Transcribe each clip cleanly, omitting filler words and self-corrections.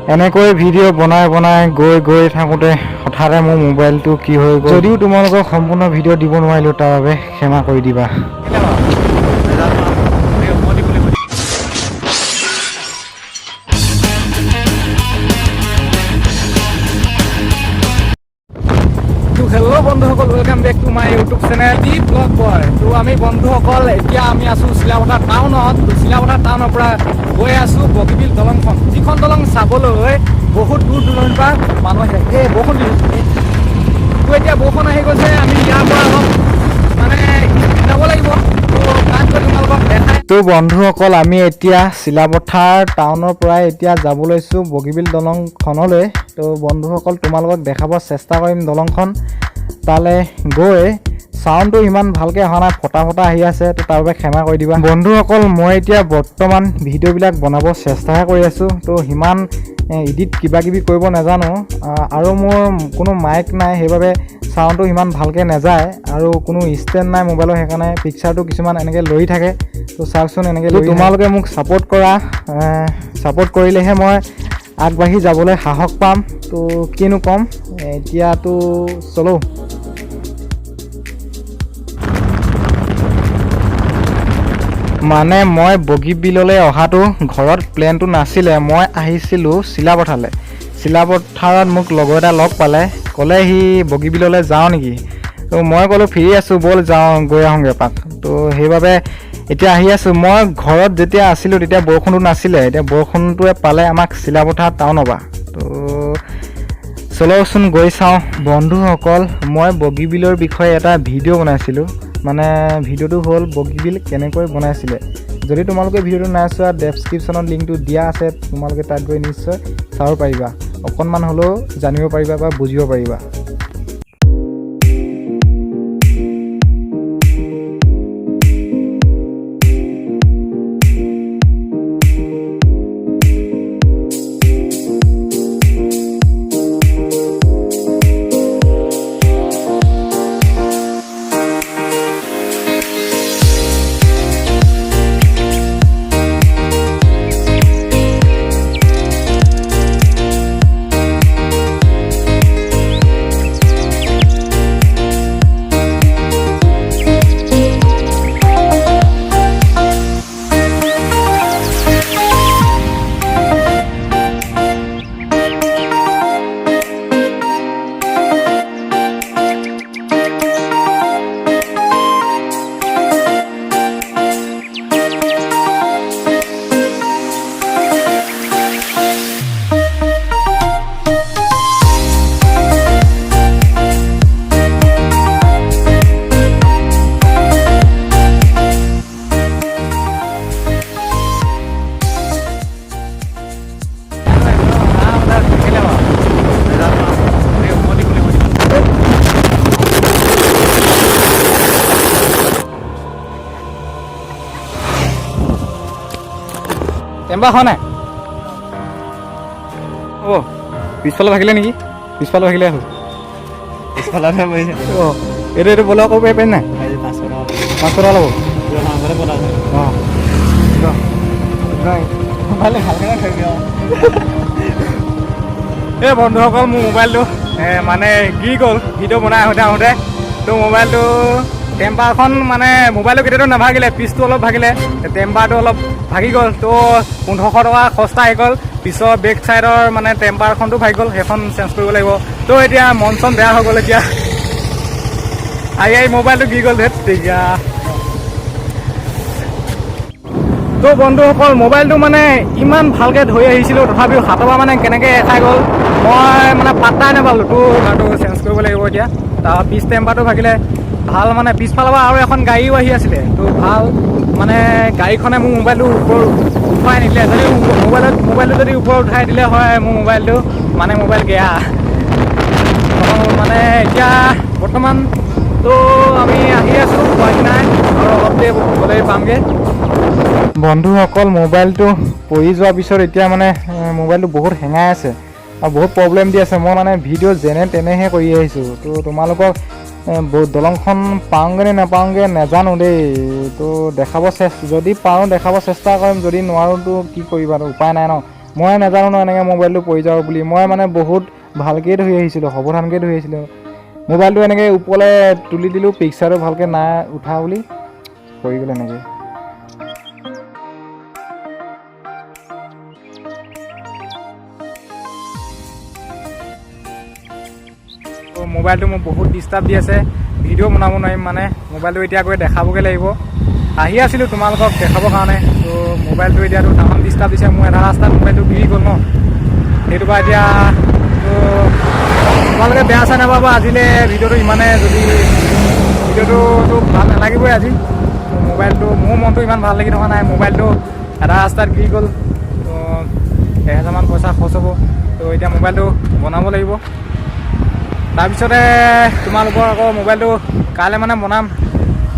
এনেকৈ ভিডিঅ' বনাই গৈ থাকোঁতে হঠাতে মোৰ মোবাইলটো কি হৈ গ'ল। যদিও তোমালোকক সম্পূৰ্ণ ভিডিঅ' দিব নোৱাৰিলোঁ তাৰ বাবে ক্ষমা কৰি দিবা। হেল্ল' বন্ধুসকল, welcome back to my YouTube channel the blog boy. তো আমি বন্ধুসকল এতিয়া আমি আছোঁ চিলাপথাৰ টাউনত। চিলাপথাৰ টাউনৰ পৰা গৈ আছোঁ বগীবিল দলংখন, যিখন দলং চাবলৈ বহুত দূৰ দূৰণিৰ পৰা মানুহ আহে। এই বৰষুণ দিছে, তো এতিয়া বৰষুণ আহি গৈছে, আমি ইয়াৰ পৰা অলপ মানে যাব লাগিব। তোমালোকক দেখাই তো বন্ধুসকল, আমি এতিয়া চিলাপথাৰ টাউনৰ পৰাই এতিয়া যাব লৈছোঁ বগীবিল দলংখনলৈ। তো বন্ধুসকল তোমালোকক দেখাব চেষ্টা কৰিম দলংখন। তালৈ গৈ চাউণ্ডটো ইমান ভালকৈ অহা নাই, ফটা আহি আছে, তো তাৰ বাবে ক্ষমা কৰি দিবা বন্ধুসকল। মই এতিয়া বৰ্তমান ভিডিঅ'বিলাক বনাব চেষ্টাহে কৰি আছোঁ, তো সিমান এডিট কিবাকিবি কৰিব নাজানো, আৰু মোৰ কোনো মাইক নাই, সেইবাবে চাউণ্ডটো সিমান ভালকৈ নাযায়, আৰু কোনো ষ্টেণ্ড নাই মোবাইলৰ, সেইকাৰণে পিকচাৰটো কিছুমান এনেকৈ লৰি থাকে। তো চাওকচোন এনেকৈ তোমালোকে মোক ছাপোৰ্ট কৰা, ছাপোৰ্ট কৰিলেহে মই আগবাঢ়ি যাবলৈ সাহস পাম। তো কিনো ক'ম, এতিয়াতো চলো। মানে মই বগীবিললৈ অহাটো ঘৰত প্লেনটো নাছিলে, মই আহিছিলোঁ চিলাপথাৰলৈ। চিলাপথাৰত মোক লগৰ এটা লগ পালে, ক'লে সি বগীবিললৈ যাওঁ নেকি। তো মই ক'লোঁ ফ্ৰী আছোঁ, ব'ল যাওঁ, গৈ আহোঁগৈ এপাক। তো সেইবাবে এতিয়া আহি আছোঁ। মই ঘৰত যেতিয়া আছিলোঁ তেতিয়া বৰষুণটো নাছিলে, এতিয়া বৰষুণটোৱে পালে আমাক চিলাপথাৰ টাউনৰ পৰা। তো চলকচোন গৈ চাওঁ বন্ধুসকল। মই বগীবিলৰ বিষয়ে এটা ভিডিঅ' বনাইছিলোঁ, মানে ভিডিঅ'টো হ'ল বগীবিল কেনেকৈ বনাইছিলে। যদি তোমালোকে ভিডিঅ'টো নাই চোৱা, ডেছক্ৰিপশ্যনত লিংকটো দিয়া আছে, তোমালোকে তাত গৈ নিশ্চয় চাব পাৰিবা, অকণমান হ'লেও জানিব পাৰিবা বা বুজিব পাৰিবা। টেম্পা হোৱা নাই? অঁ পিছফালে ভাগিলে নেকি? পিছফালে ভাগিলে হ'ল, পিছফালে অঁ এইটো বলে কৰিব পাৰিম নাই? 500 টকা ল'ব। অঁ এই বন্ধুসকল, মোৰ মোবাইলটো মানে গিৰি গ'ল ভিডিঅ' বনাই আহোঁতে। তো মোবাইলটো টেম্পাৰখন মানে মোবাইলটো কেতিয়াতো নাভাগিলে, পিচটো অলপ ভাগিলে, টেম্পাৰটো অলপ ভাগি গ'ল। তো 1500 টকা খৰচা আহি গ'ল। পিছৰ বেক চাইডৰ মানে টেম্পাৰখনটো ভাগি গ'ল, সেইখন চেঞ্জ কৰিব লাগিব। তো এতিয়া মন চন বেয়া হৈ গ'ল, এতিয়া আহি মোবাইলটো গিৰি গ'ল তেতিয়া। তো বন্ধুসকল, মোবাইলটো মানে ইমান ভালকৈ ধৰি আহিছিলোঁ, তথাপিও হাতৰ পৰা মানে কেনেকৈ খাই গ'ল মই মানে পাত্তাই নাপালোঁ। তো তাতো চেঞ্জ কৰিব লাগিব এতিয়া। তাৰ পিছ টেম্পাৰটো ভাগিলে ভাল, মানে পিছফালৰ পৰা আৰু এখন গাড়ীও আহি আছিলে। তো ভাল মানে গাড়ীখনে মোৰ মোবাইলটো ওপৰত উঠাই নিদিলে। যদি মোবাইলটো যদি ওপৰত উঠাই দিলে হয়, মোৰ মোবাইলটো মানে মোবাইল গেয়া মানে। এতিয়া বৰ্তমান তো আমি আহি আছোঁ, পোৱাহি নাই, আৰু অলপ দেৰি গ'লেই পামগৈ। বন্ধুসকল, মোবাইলটো পৰি যোৱাৰ পিছত এতিয়া মানে মোবাইলটো বহুত হেঙাই আছে আৰু বহুত প্ৰব্লেম দি আছে। মই মানে ভিডিঅ' যেনে তেনেহে কৰি আহিছোঁ। তো তোমালোকক দলংখন পাওঁগৈ নে নাপাওঁগৈ নাজানো দেই। তো যদি পাৰোঁ দেখাব চেষ্টা কৰিম, যদি নোৱাৰোঁতো কি কৰিবা, উপায় নাই ন। মই নাজানো ন এনেকৈ মোবাইলটো পৰি যাব বুলি। মই মানে বহুত ভালকৈ ধৰি আহিছিলোঁ, সাৱধানকৈ ধৰি আহিছিলোঁ। মোবাইলটো এনেকৈ ওপৰলৈ তুলি দিলোঁ, পিকচাৰটো ভালকৈ নাই উঠা বুলি পৰি গ'ল এনেকৈ। মোবাইলটো মোক বহুত ডিষ্টাৰ্ব দি আছে, ভিডিঅ' বনাব নোৱাৰিম মানে। মোবাইলটো এতিয়া গৈ দেখাবগৈ লাগিব। আহি আছিলোঁ তোমালোকক দেখাবৰ কাৰণে, তো মোবাইলটো এতিয়াতো তামাম ডিষ্টাৰ্ব দিছে। মোৰ এটা ৰাস্তাত মোবাইলটো গিৰি গ'ল ন, সেইটো পৰা এতিয়া তো তোমালোকে বেয়া চাই নাপাবা আজিলৈ ভিডিঅ'টো ইমানে। যদি ভিডিঅ'টোতো ভাল নালাগিবই আজি। তো মোবাইলটো মোৰ মনটো ইমান ভাল লাগি থকা নাই। মোবাইলটো এটা ৰাস্তাত গিৰি গ'ল, তো 1000মান পইচা খৰচ হ'ব। তো এতিয়া মোবাইলটো বনাব লাগিব। তাৰপিছতে তোমালোকৰ আকৌ মোবাইলটো কাইলৈ মানে বনাম।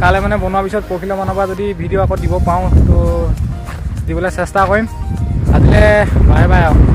কাইলৈ মানে বনোৱাৰ পিছত পৰহিলৈ মানৰ পৰা যদি ভিডিঅ' আকৌ দিব পাৰোঁ তো দিবলৈ চেষ্টা কৰিম। আজিলৈ বাই বাই আৰু।